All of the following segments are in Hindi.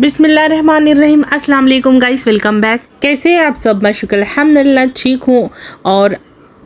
बिस्मिल्लाहिर्रहमानिर्रहीम। अस्सलाम वालेकुम गाइस, वेलकम बैक। कैसे हैं आप सब? मैं शुक्र अल्हम्दुलिल्लाह ठीक हूँ और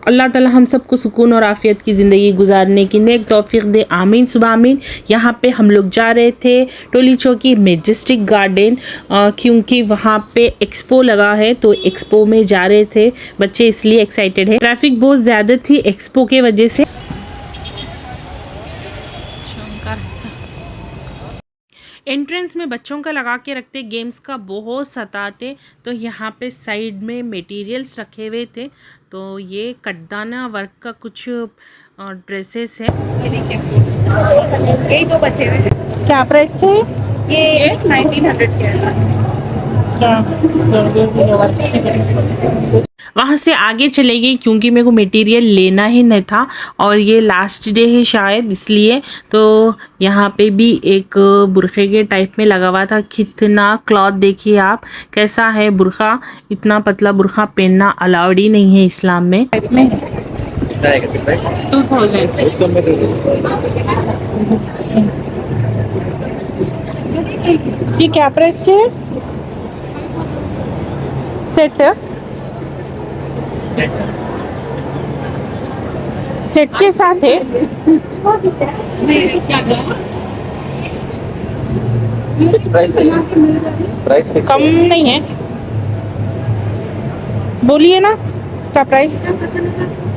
अल्लाह ताला हम सबको सुकून और आफ़ियत की ज़िंदगी गुजारने की नेक तौफीक दे, आमीन सुबह आमीन। यहाँ पे हम लोग जा रहे थे टोली चौकी मैजेस्टिक गार्डन क्योंकि वहाँ पे एक्सपो लगा है, तो एक्सपो में जा रहे थे बच्चे, इसलिए एक्साइटेड है। ट्रैफिक बहुत ज़्यादा थी एक्सपो के वजह से। एंट्रेंस में बच्चों का लगा के रखते, गेम्स का बहुत सताते, तो यहाँ पे साइड में मटेरियल्स रखे हुए थे। तो ये कटदाना वर्क का कुछ ड्रेसेस है। यही दो बचे हुए हैं। क्या प्राइस के? ये 1900 के है। वहाँ से आगे चले गई क्योंकि मेरे को मटेरियल लेना ही नहीं था और ये लास्ट डे है शायद, इसलिए। तो यहाँ पे भी एक बुरखे के टाइप में लगा हुआ था। कितना क्लॉथ देखिए आप, कैसा है बुरखा। इतना पतला बुरखा पहनना अलाउड ही नहीं है इस्लाम में। 2000 ये क्या प्राइस के है? सेट सेट के साथ है। प्राइस कम नहीं है, बोलिए ना इसका प्राइस।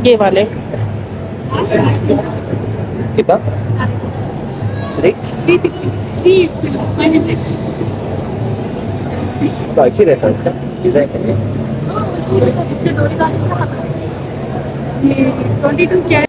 ये वाले कितना? तो ऐसे रहता है इसका डिजाइन।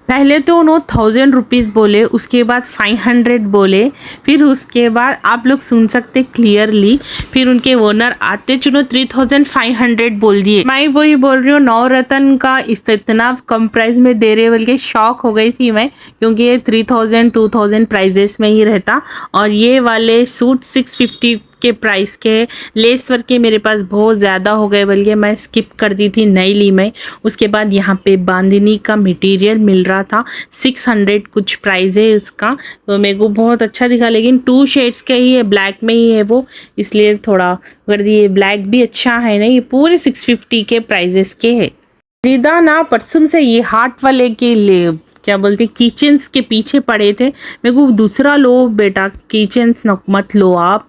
पहले तो उन्होंने 1000 रुपीज़ बोले, उसके बाद 500 बोले, फिर उसके बाद आप लोग सुन सकते क्लियरली, फिर उनके ओनर आते चुनो 3500 बोल दिए। मैं वही बोल रही हूँ, नवरत्न का इतना कम प्राइस में दे रहे बोल के शॉक हो गई थी मैं, क्योंकि ये 3000 2000 प्राइजेस में ही रहता। और ये वाले सूट 650 के प्राइस के लेस वर्क के मेरे पास बहुत ज़्यादा हो गए बल्कि मैं स्किप कर दी थी, नहीं ली मैं। उसके बाद यहाँ पे बांधनी का मटेरियल मिल रहा था, 600 कुछ प्राइस है इसका, तो मेरे को बहुत अच्छा दिखा। लेकिन 2 शेड्स का ही है, ब्लैक में ही है वो, इसलिए थोड़ा अगर ये ब्लैक भी अच्छा है ना। ये पूरे 650 के प्राइजेस के है। सीधा ना परसों से ये हार्ट वाले के लिए क्या बोलते किचन्स के पीछे पड़े थे। मेरे को दूसरा लो बेटा, किचन्स मत लो आप,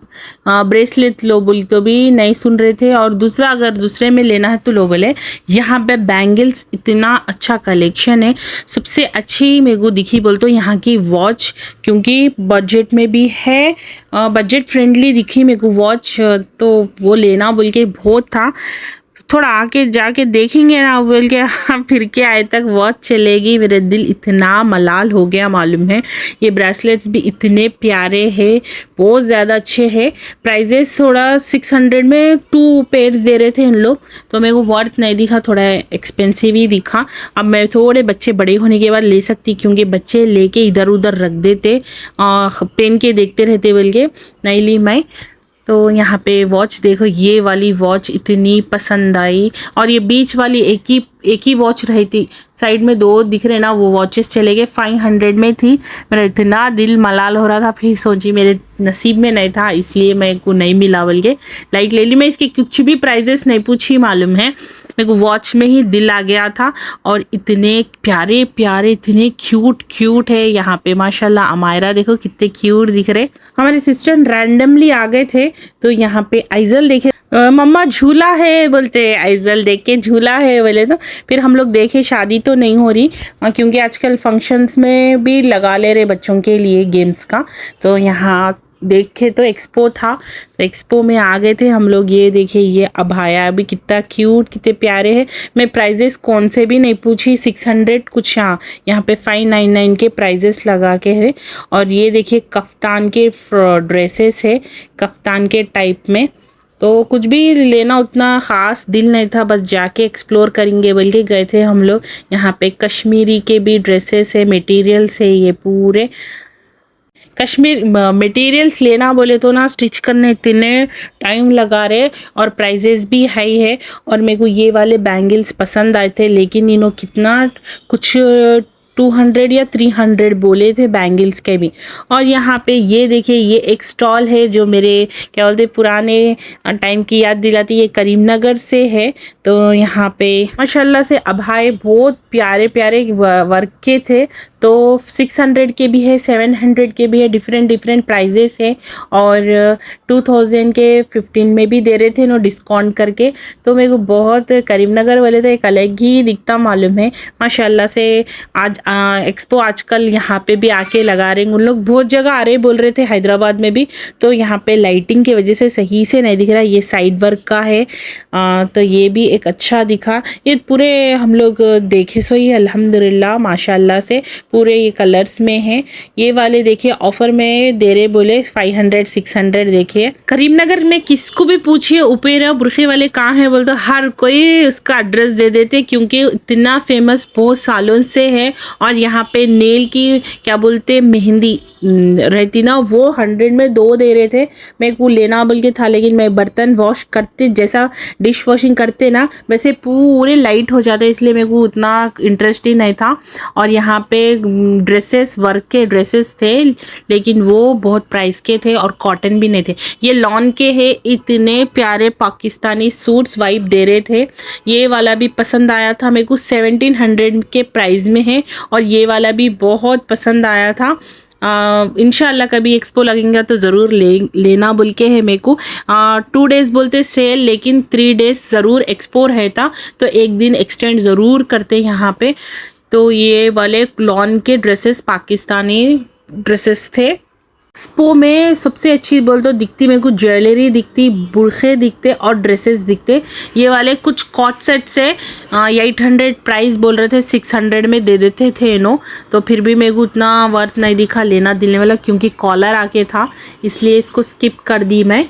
ब्रेसलेट लो बोली तो भी नहीं सुन रहे थे। और दूसरा अगर दूसरे में लेना है तो लो बोले। यहाँ पे बैंगल्स इतना अच्छा कलेक्शन है, सबसे अच्छी मेरे को दिखी बोल तो यहाँ की वॉच, क्योंकि बजट में भी है, बजट फ्रेंडली दिखी मेरे को वॉच, तो वो लेना बोल के बहुत था। थोड़ा आके जाके देखेंगे ना बोल के हम फिर के आए तक वॉच चलेगी। मेरे दिल इतना मलाल हो गया मालूम है। ये ब्रेसलेट्स भी इतने प्यारे हैं, बहुत ज़्यादा अच्छे हैं। प्राइजेस थोड़ा 600 में 2 पेयर्स दे रहे थे उन लोग, तो मेरे को वर्थ नहीं दिखा, थोड़ा एक्सपेंसिव ही दिखा। अब मैं थोड़े बच्चे बड़े होने के बाद ले सकती, क्योंकि बच्चे लेके इधर उधर रख देते, पेन के देखते रहते बोल के नहीं ली मैं। तो यहाँ पे वॉच देखो, ये वाली वॉच इतनी पसंद आई। और ये बीच वाली एक ही वॉच रही थी, साइड में 2 दिख रहे ना, वो वॉचेस चले गए। 500 में थी, मेरा इतना दिल मलाल हो रहा था। फिर सोची मेरे नसीब में नहीं था, इसलिए मेरे को नहीं मिला बोल के लाइट ले ली मैं। इसके कुछ भी प्राइजेस नहीं पूछी मालूम है, मेरे को वॉच में ही दिल आ गया था। और इतने प्यारे प्यारे, इतने क्यूट है यहाँ पे माशाल्लाह। अमायरा देखो कितने क्यूट दिख रहे। हमारे सिस्टर रैंडमली आ गए थे, तो यहाँ पे आइजल देखे, मम्मा झूला है बोलते, आइजल देख के झूला है बोले, तो फिर हम लोग देखे। शादी तो नहीं हो रही, क्योंकि आजकल फंक्शंस में भी लगा ले रहे बच्चों के लिए गेम्स का। तो यहाँ देखे तो एक्सपो था, तो एक्सपो में आ गए थे हम लोग। ये देखिए, ये अबाया भी कितना क्यूट, कितने प्यारे हैं। मैं प्राइजेस कौन से भी नहीं पूछी, 600 कुछ, हाँ यहाँ पे 599 के प्राइजेस लगा के है। और ये देखिए कफ्तान के ड्रेसेस है, कफ्तान के टाइप में। तो कुछ भी लेना उतना ख़ास दिल नहीं था, बस जाके एक्सप्लोर करेंगे बोल के गए थे हम लोग। यहाँ पे कश्मीरी के भी ड्रेसेस है, मटेरियल्स है, ये पूरे कश्मीर मटेरियल्स लेना बोले तो ना स्टिच करने इतने टाइम लगा रहे, और प्राइजेस भी हाई है। और मेरे को ये वाले बैंगल्स पसंद आए थे, लेकिन इन्हों कितना कुछ 200 या 300 बोले थे बैंगल्स के भी। और यहाँ पे ये देखिए, ये एक स्टॉल है जो मेरे क्या बोलते पुराने टाइम की याद दिलाती है, करीमनगर से है। तो यहाँ पे माशाल्लाह से अभाए बहुत प्यारे प्यारे वर्क के थे। तो 600 के भी है, 700 के भी है, डिफरेंट प्राइजेस है। और 2000 के 15 में भी दे रहे थे नो डिस्काउंट करके। तो मेरे को बहुत करीमनगर वाले तो एक अलग ही दिखता मालूम है माशाल्लाह से। आज एक्सपो आजकल यहाँ पे भी आके लगा रहे हैं उन लोग, बहुत जगह आ रहे बोल रहे थे हैदराबाद में भी। तो यहाँ पे लाइटिंग की वजह से सही से नहीं दिख रहा। ये साइड वर्क का है, तो ये भी एक अच्छा दिखा। ये पूरे हम लोग देखे सो ही अल्हम्दुलिल्लाह माशाल्लाह से पूरे ये कलर्स में हैं। ये वाले देखिए ऑफर में दे रहे बोले 500 600। देखिए करीमनगर में किसको भी पूछिए उपेरा बुरखे वाले कहाँ हैं बोल तो हर कोई उसका एड्रेस दे देते, क्योंकि इतना फेमस बहुत सालों से है। और यहाँ पे नेल की क्या बोलते मेहंदी रहती ना, वो 100 में 2 दे रहे थे। मेरे को लेना बोल के था, लेकिन मैं बर्तन वॉश करते जैसा डिश वॉशिंग करते ना वैसे पूरे लाइट हो जाते, इसलिए मेरे को उतना इंटरेस्ट ही नहीं था। और यहाँ पे ड्रेसेस वर्क के ड्रेसेस थे, लेकिन वो बहुत प्राइस के थे और कॉटन भी नहीं थे। ये लॉन के है, इतने प्यारे पाकिस्तानी सूट्स वाइब दे रहे थे। ये वाला भी पसंद आया था मेरे को, 1700 के प्राइस में है। और ये वाला भी बहुत पसंद आया था। इंशाल्लाह कभी एक्सपो लगेगा तो ज़रूर लेना बोल के है मेरे को। 2 डेज़ बोलते सेल, लेकिन 3 डेज़ ज़रूर एक्सपो रहता, तो एक दिन एक्सटेंड ज़रूर करते यहाँ पे। तो ये वाले लॉन के ड्रेसेस पाकिस्तानी ड्रेसेस थे। एक्सपो में सबसे अच्छी बोल तो दिखती मेरे को ज्वेलरी दिखती, बुरखे दिखते और ड्रेसेस दिखते। ये वाले कुछ कॉट सेट्स है, 800 प्राइस बोल रहे थे, 600 में दे देते थे नो। तो फिर भी मेरे को उतना वर्थ नहीं दिखा लेना दिलने वाला, क्योंकि कॉलर आके था, इसलिए इसको स्किप कर दी मैं।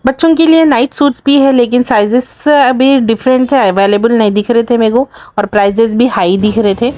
बच्चों के लिए नाइट सूट्स भी है, लेकिन साइजेस अभी डिफरेंट थे, अवेलेबल नहीं दिख रहे थे मेरे को, और प्राइजेस भी हाई दिख रहे थे।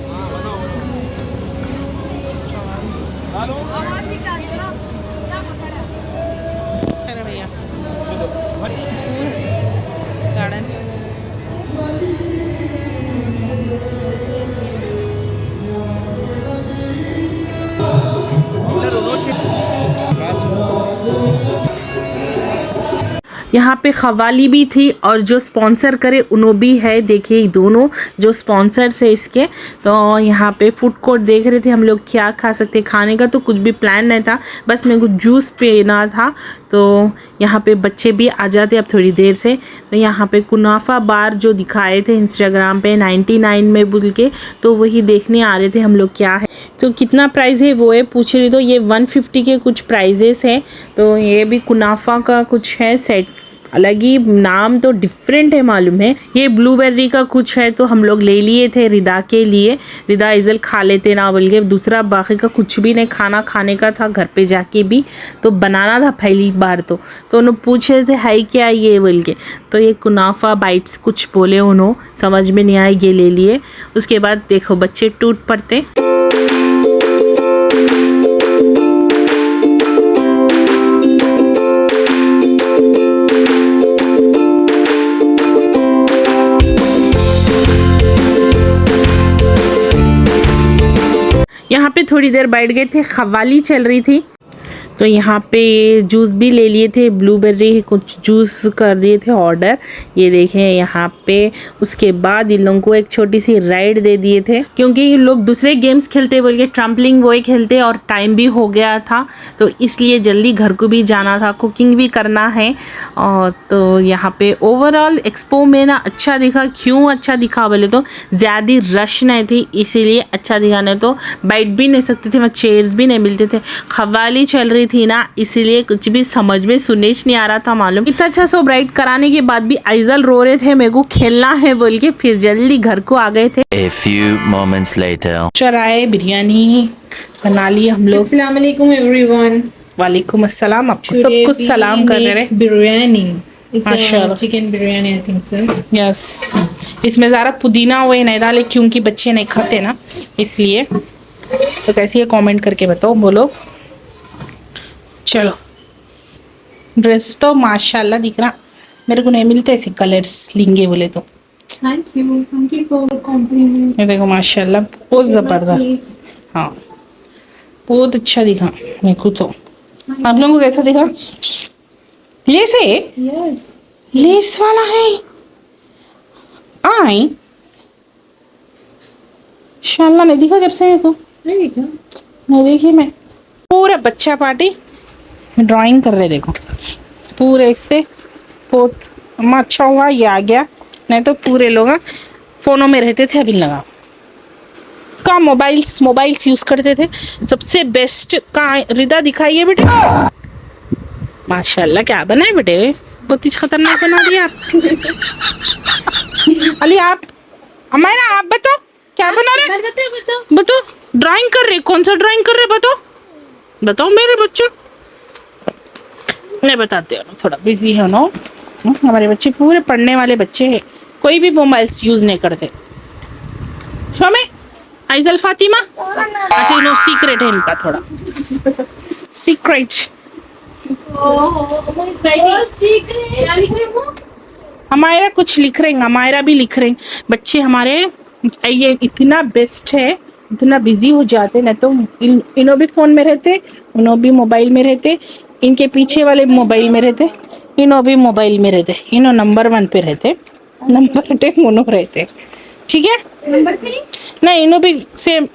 यहाँ पे खवाली भी थी और जो स्पॉन्सर करे उन्हों भी है। देखिए दोनों जो स्पॉन्सर्स है इसके। तो यहाँ पे फूड कोर्ट देख रहे थे हम लोग, क्या खा सकते, खाने का तो कुछ भी प्लान नहीं था, बस मेरे को जूस पीना था। तो यहाँ पे बच्चे भी आ जाते अब थोड़ी देर से। तो यहाँ पे कुनाफा बार जो दिखाए थे इंस्टाग्राम पे 99 में बोल के, तो वही देखने आ रहे थे हम लोग क्या है। तो कितना प्राइस है वो है पूछ रही, तो ये 150 के कुछ प्राइजेस हैं। तो ये भी कुनाफा का कुछ है सेट, अलग ही नाम तो डिफरेंट है मालूम है। ये ब्लूबेरी का कुछ है, तो हम लोग ले लिए थे रिदा के लिए, रिदा इजल खा लेते ना बोल के। दूसरा बाकी का कुछ भी नहीं, खाना खाने का था घर पे जाके भी, तो बनाना था पहली बार। तो उन्होंने पूछ रहे थे हाई क्या ये बोल के। तो ये कुनाफा बाइट्स कुछ बोले, उन्होंने समझ में नहीं आया, ये ले लिए। उसके बाद देखो बच्चे टूट पड़ते। यहाँ पे थोड़ी देर बैठ गए थे, खवाली चल रही थी। तो यहाँ पे जूस भी ले लिए थे, ब्लूबेरी कुछ जूस कर दिए थे ऑर्डर, ये देखें यहाँ पे। उसके बाद इन लोगों को एक छोटी सी राइड दे दिए थे, क्योंकि ये लोग दूसरे गेम्स खेलते बोल के ट्रम्पलिंग वो ही खेलते, और टाइम भी हो गया था, तो इसलिए जल्दी घर को भी जाना था, कुकिंग भी करना है। और तो यहाँ पे ओवरऑल एक्सपो में ना अच्छा दिखा। क्यों अच्छा दिखा बोले तो ज़्यादा रश नहीं थी, इसीलिए अच्छा दिखा, नहीं तो बैठ भी नहीं सकते थे, वहाँ चेयर्स भी नहीं मिलते थे। खवाली चल रही थी ना, इसलिए कुछ भी समझ में सुनेश नहीं आ रहा था मालूम। इतना अच्छा सो ब्राइट कराने के बाद भी आइजल रो रहे थे मेरे को खेलना है बोल के, फिर जल्दी घर को आ गए थे। A few moments later. चराए बिरयानी बना लिए हम लोग। अस्सलाम वालेकुम एवरीवन। वालेकुम अस्सलाम। आपको सब कुछ सलाम कर रहे हैं। बिरयानी, माशाल्लाह। Chicken biryani I think so. Yes, इसमें ज़रा पुदीना हुए नहीं डाले क्योंकि बच्चे नहीं खाते ना, इसलिए। तो कैसी है कमेंट करके बताओ, बोलो। चलो, ड्रेस तो माशाल्लाह दिख रहा, मेरे को नहीं मिलते ऐसे कलर्स लेंगे बोले तो। Thank you for the compliment. ये देखो माशाल्लाह बहुत ज़बरदस्त, Please. हाँ बहुत अच्छा दिखा मेरे को तो। आप लोगों को कैसा दिखा? लेस है, Yes. लेस वाला है। आई शाला नहीं दिखा जब से मेरे को, नहीं देखा। नहीं देखी मैं। पूरा बच्चा पार्टी ड्राइंग कर रहे, देखो पूरे इससे बहुत अच्छा हुआ ये आ गया, नहीं तो पूरे लोग फोनों में रहते थे। अभी लगा का मोबाइल्स यूज करते थे। सबसे बेस्ट का रिदा दिखाइए बेटे, माशाल्लाह क्या बनाए बेटे, बहुत ही खतरनाक बना दिया आप। अली आप हमारा आप बताओ क्या बना रहे? बताओ ड्राइंग कर रहे, कौन सा ड्राइंग कर रहे बताओ, बताओ मेरे बच्चों। नहीं बताते हो ना, थोड़ा बिजी है ना। हमारे बच्चे पूरे पढ़ने वाले बच्चे हैं, कोई भी मोबाइल्स यूज नहीं करते। शोमे आइजल फातिमा, अच्छा नो सीक्रेट है इनका, थोड़ा सीक्रेट। हमारा कुछ लिख रहे हैं, हमारा भी लिख रहे हैं बच्चे हमारे। ये इतना बेस्ट है, इतना बिजी हो जाते ना, तो इन्हों भी फोन में रहते, उन्हों भी मोबाइल में रहते, इनके पीछे वाले मोबाइल में रहते, इन्हों भी मोबाइल में रहते, इन्हों नंबर 1 पे रहते, नंबर 2 उन्हों रहते, ठीक है। नंबर 3 नहीं इन्हों भी सेम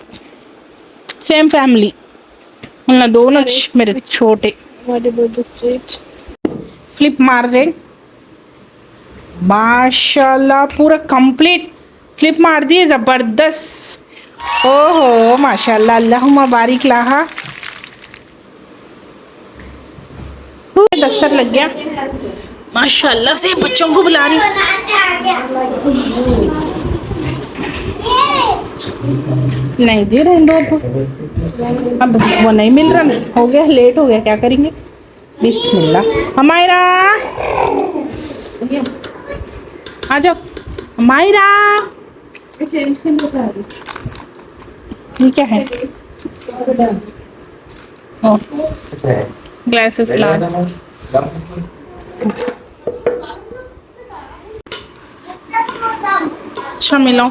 फैमिली, उन दोनों मेरे छोटे। What about the street? Flip मार रहे माशाल्लाह, पूरा कंप्लीट फ्लिप मार दिए, जबरदस्त। ओहो माशाल्लाह, अल्लाहुम्मा बारिक लाहा। दस्तर लग गया माशाल्लाह से, बच्चों को बुला रही। नहीं जी रहने दो, अब वो नहीं मिल रहा, हो गया लेट हो गया, क्या करेंगे। बिस्मिल्लाह हमायरा आ जाओ, हमायरा ये क्या है? ओ अच्छा है। Glasses large. अच्छा मिलो,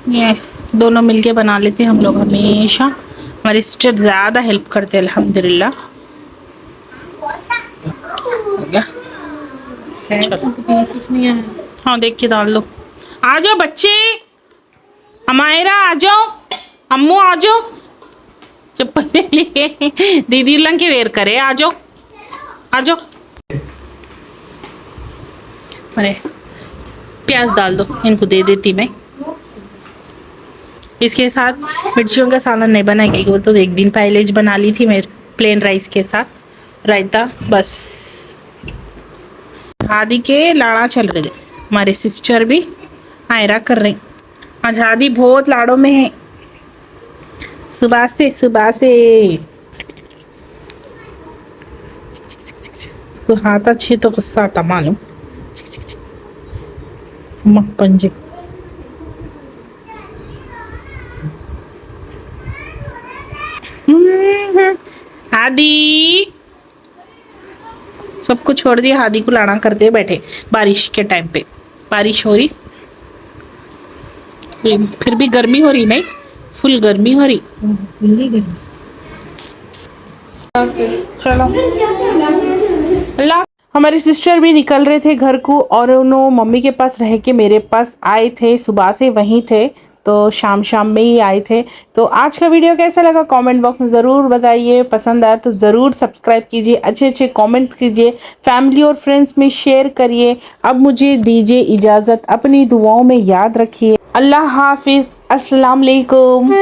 ये दोनों मिलके बना लेते हैं हम लोग हमेशा। हमारे सिस्टर ज़्यादा हेल्प करते हैं अल्हम्दुलिल्लाह। हो गया? चलो। हाँ देख के डाल दो। आ जाओ बच्चे, हमायरा आ जाओ, अम्मू आ जाओ, चप्पल ले लिए दीदी लंग के वेयर करे, आ जाओ आ जाओ। अरे प्याज डाल दो, इनको दे देती मैं। इसके साथ मिर्चियों का सालन नहीं बनाएगी, वो तो एक दिन पहले ही बना ली थी मैं, प्लेन राइस के साथ रायता बस। हादी के लाड़ा चल रहे थे, हमारे सिस्टर भी आयरा कर रही। आज हादी बहुत लाड़ों में है, सुबह से इसको हाथ अच्छे तो गुस्सा आता मालूम, पंजे। हादी सबको छोड़ दिया, हादी को लाना करते बैठे। बारिश के टाइम पे बारिश हो रही, फिर भी गर्मी हो रही, नहीं फुल गर्मी हो रही। चलो अल्लाह। हमारे सिस्टर भी निकल रहे थे घर को, और उन्होंने मम्मी के पास रह के मेरे पास आए थे, सुबह से वहीं थे, तो शाम में ही आए थे। तो आज का वीडियो कैसा लगा कमेंट बॉक्स में ज़रूर बताइए, पसंद आया तो ज़रूर सब्सक्राइब कीजिए, अच्छे कमेंट कीजिए, फैमिली और फ्रेंड्स में शेयर करिए। अब मुझे दीजिए इजाज़त, अपनी दुआओं में याद रखिए। अल्लाह हाफिज़, अस्सलाम वालेकुम।